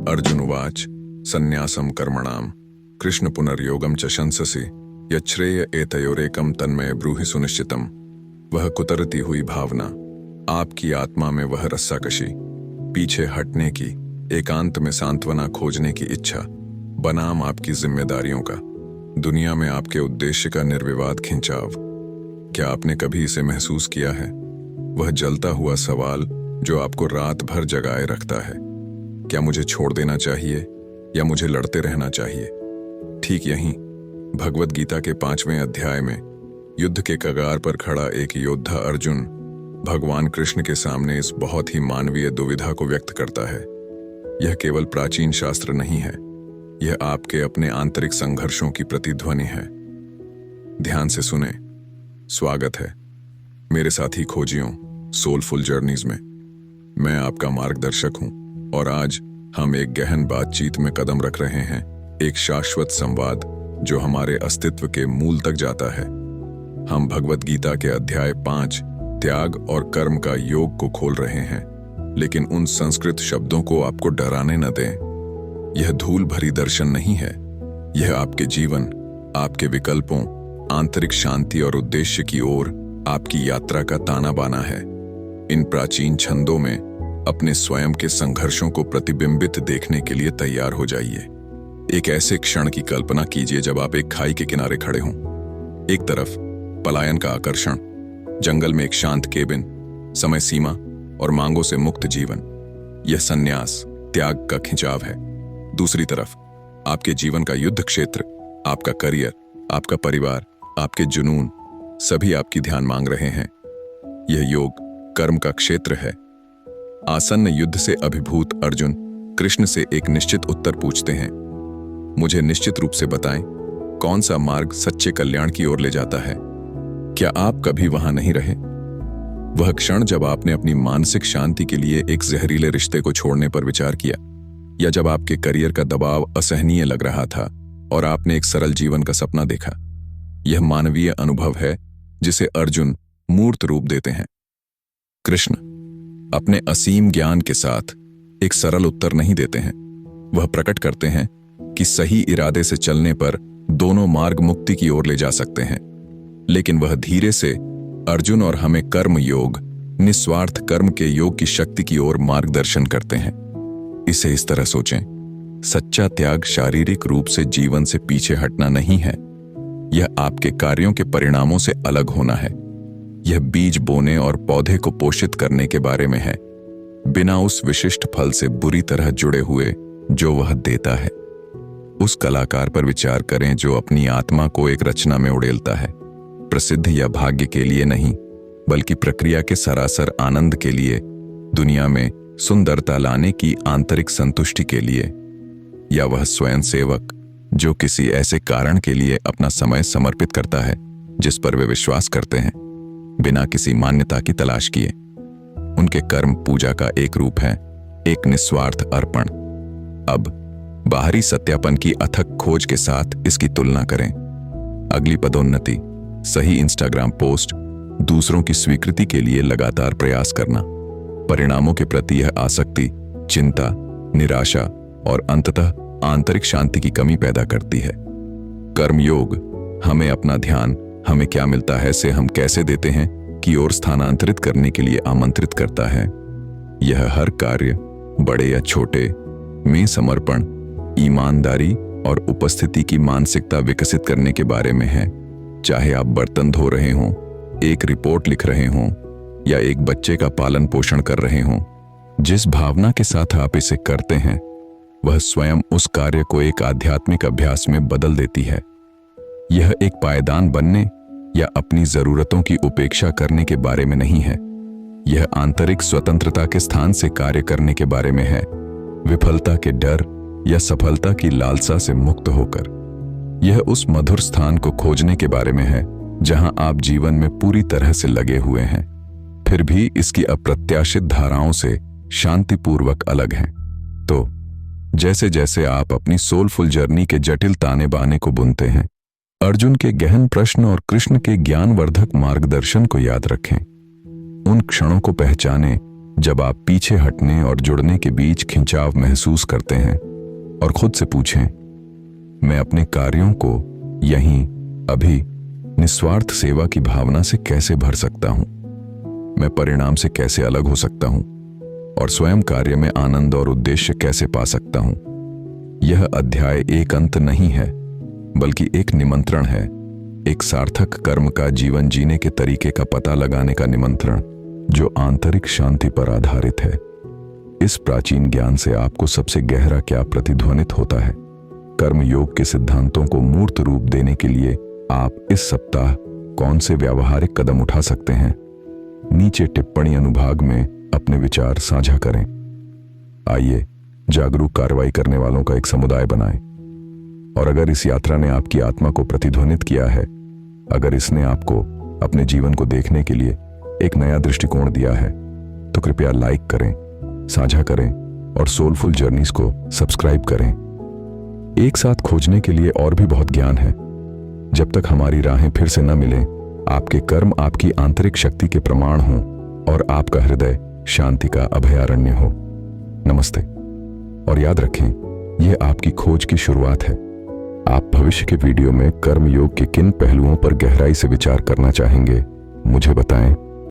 अर्जुन उवाच सन्न्यासं कर्मणां कृष्ण पुनर्योगं च शंससि यच्छ्रेय एतयोरेकं तन्मय ब्रूहि सुनिश्चितम्। वह कुतरती हुई भावना, आपकी आत्मा में वह रस्साकशी, पीछे हटने की, एकांत में सांत्वना खोजने की इच्छा, बनाम आपकी जिम्मेदारियों का, दुनिया में आपके उद्देश्य का निर्विवाद खिंचाव। क्या आपने कभी इसे महसूस किया है? वह जलता हुआ सवाल जो आपको रात भर जगाए रखता है, क्या मुझे छोड़ देना चाहिए या मुझे लड़ते रहना चाहिए? ठीक यहीं भगवत गीता के 5वें अध्याय में युद्ध के कगार पर खड़ा एक योद्धा अर्जुन भगवान कृष्ण के सामने इस बहुत ही मानवीय दुविधा को व्यक्त करता है। यह केवल प्राचीन शास्त्र नहीं है, यह आपके अपने आंतरिक संघर्षों की प्रतिध्वनि है। ध्यान से सुने। स्वागत है मेरे साथी खोजियों सोलफुल जर्नीज में। मैं आपका मार्गदर्शक हूं और आज हम एक गहन बातचीत में कदम रख रहे हैं, एक शाश्वत संवाद जो हमारे अस्तित्व के मूल तक जाता है। हम भगवत गीता के अध्याय 5 त्याग और कर्म का योग को खोल रहे हैं, लेकिन उन संस्कृत शब्दों को आपको डराने न दें। यह धूल भरी दर्शन नहीं है, यह आपके जीवन, आपके विकल्पों, आंतरिक शांति और उद्देश्य की ओर आपकी यात्रा का ताना बाना है। इन प्राचीन छंदों में अपने स्वयं के संघर्षों को प्रतिबिंबित देखने के लिए तैयार हो जाइए। एक ऐसे क्षण की कल्पना कीजिए जब आप एक खाई के किनारे खड़े हों। एक तरफ पलायन का आकर्षण, जंगल में एक शांत केबिन, समय सीमा और मांगों से मुक्त जीवन, यह सन्यास त्याग का खिंचाव है। दूसरी तरफ आपके जीवन का युद्ध क्षेत्र, आपका करियर, आपका परिवार, आपके जुनून, सभी आपकी ध्यान मांग रहे हैं। यह योग कर्म का क्षेत्र है। आसन्न युद्ध से अभिभूत अर्जुन कृष्ण से एक निश्चित उत्तर पूछते हैं। मुझे निश्चित रूप से बताएं, कौन सा मार्ग सच्चे कल्याण की ओर ले जाता है? क्या आप कभी वहां नहीं रहे? वह क्षण जब आपने अपनी मानसिक शांति के लिए एक जहरीले रिश्ते को छोड़ने पर विचार किया, या जब आपके करियर का दबाव असहनीय लग रहा था और आपने एक सरल जीवन का सपना देखा। यह मानवीय अनुभव है जिसे अर्जुन मूर्त रूप देते हैं। कृष्ण अपने असीम ज्ञान के साथ एक सरल उत्तर नहीं देते हैं। वह प्रकट करते हैं कि सही इरादे से चलने पर दोनों मार्ग मुक्ति की ओर ले जा सकते हैं, लेकिन वह धीरे से अर्जुन और हमें कर्म योग, निस्वार्थ कर्म के योग की शक्ति की ओर मार्गदर्शन करते हैं। इसे इस तरह सोचें, सच्चा त्याग शारीरिक रूप से जीवन से पीछे हटना नहीं है, यह आपके कार्यों के परिणामों से अलग होना है। यह बीज बोने और पौधे को पोषित करने के बारे में है, बिना उस विशिष्ट फल से बुरी तरह जुड़े हुए जो वह देता है। उस कलाकार पर विचार करें जो अपनी आत्मा को एक रचना में उड़ेलता है, प्रसिद्ध या भाग्य के लिए नहीं, बल्कि प्रक्रिया के सरासर आनंद के लिए, दुनिया में सुंदरता लाने की आंतरिक संतुष्टि के लिए। या वह स्वयं सेवक जो किसी ऐसे कारण के लिए अपना समय समर्पित करता है जिस पर वे विश्वास करते हैं, बिना किसी मान्यता की तलाश किए। उनके कर्म पूजा का एक रूप है, एक निस्वार्थ अर्पण। अब बाहरी सत्यापन की अथक खोज के साथ इसकी तुलना करें। अगली पदोन्नति, सही इंस्टाग्राम पोस्ट, दूसरों की स्वीकृति के लिए लगातार प्रयास करना, परिणामों के प्रति यह आसक्ति चिंता, निराशा और अंततः आंतरिक शांति की कमी पैदा करती है। कर्मयोग हमें अपना ध्यान हमें क्या मिलता है से हम कैसे देते हैं की ओर स्थानांतरित करने के लिए आमंत्रित करता है। यह हर कार्य, बड़े या छोटे, में समर्पण, ईमानदारी और उपस्थिति की मानसिकता विकसित करने के बारे में है। चाहे आप बर्तन धो रहे हों, एक रिपोर्ट लिख रहे हों या एक बच्चे का पालन पोषण कर रहे हों, जिस भावना के साथ आप इसे करते हैं वह स्वयं उस कार्य को एक आध्यात्मिक अभ्यास में बदल देती है। यह एक पायदान बनने या अपनी जरूरतों की उपेक्षा करने के बारे में नहीं है, यह आंतरिक स्वतंत्रता के स्थान से कार्य करने के बारे में है, विफलता के डर या सफलता की लालसा से मुक्त होकर। यह उस मधुर स्थान को खोजने के बारे में है जहां आप जीवन में पूरी तरह से लगे हुए हैं, फिर भी इसकी अप्रत्याशित धाराओं से शांतिपूर्वक अलग हैं। तो जैसे जैसे आप अपनी सोलफुल जर्नी के जटिल ताने बाने को बुनते हैं, अर्जुन के गहन प्रश्न और कृष्ण के ज्ञानवर्धक मार्गदर्शन को याद रखें। उन क्षणों को पहचानें जब आप पीछे हटने और जुड़ने के बीच खिंचाव महसूस करते हैं और खुद से पूछें, मैं अपने कार्यों को यहीं अभी निस्वार्थ सेवा की भावना से कैसे भर सकता हूं? मैं परिणाम से कैसे अलग हो सकता हूं और स्वयं कार्य में आनंद और उद्देश्य कैसे पा सकता हूं? यह अध्याय एक अंत नहीं है, बल्कि एक निमंत्रण है, एक सार्थक कर्म का जीवन जीने के तरीके का पता लगाने का निमंत्रण, जो आंतरिक शांति पर आधारित है। इस प्राचीन ज्ञान से आपको सबसे गहरा क्या प्रतिध्वनित होता है? कर्म योग के सिद्धांतों को मूर्त रूप देने के लिए आप इस सप्ताह कौन से व्यावहारिक कदम उठा सकते हैं? नीचे टिप्पणी अनुभाग में अपने विचार साझा करें। आइए जागरूक कार्रवाई करने वालों का एक समुदाय बनाएं। और अगर इस यात्रा ने आपकी आत्मा को प्रतिध्वनित किया है, अगर इसने आपको अपने जीवन को देखने के लिए एक नया दृष्टिकोण दिया है, तो कृपया लाइक करें, साझा करें और सोलफुल जर्नीज को सब्सक्राइब करें। एक साथ खोजने के लिए और भी बहुत ज्ञान है। जब तक हमारी राहें फिर से न मिलें, आपके कर्म आपकी आंतरिक शक्ति के प्रमाण हों और आपका हृदय शांति का अभयारण्य हो। नमस्ते। और याद रखें, यह आपकी खोज की शुरुआत है। आप भविष्य के वीडियो में कर्म योग के किन पहलुओं पर गहराई से विचार करना चाहेंगे, मुझे बताएं।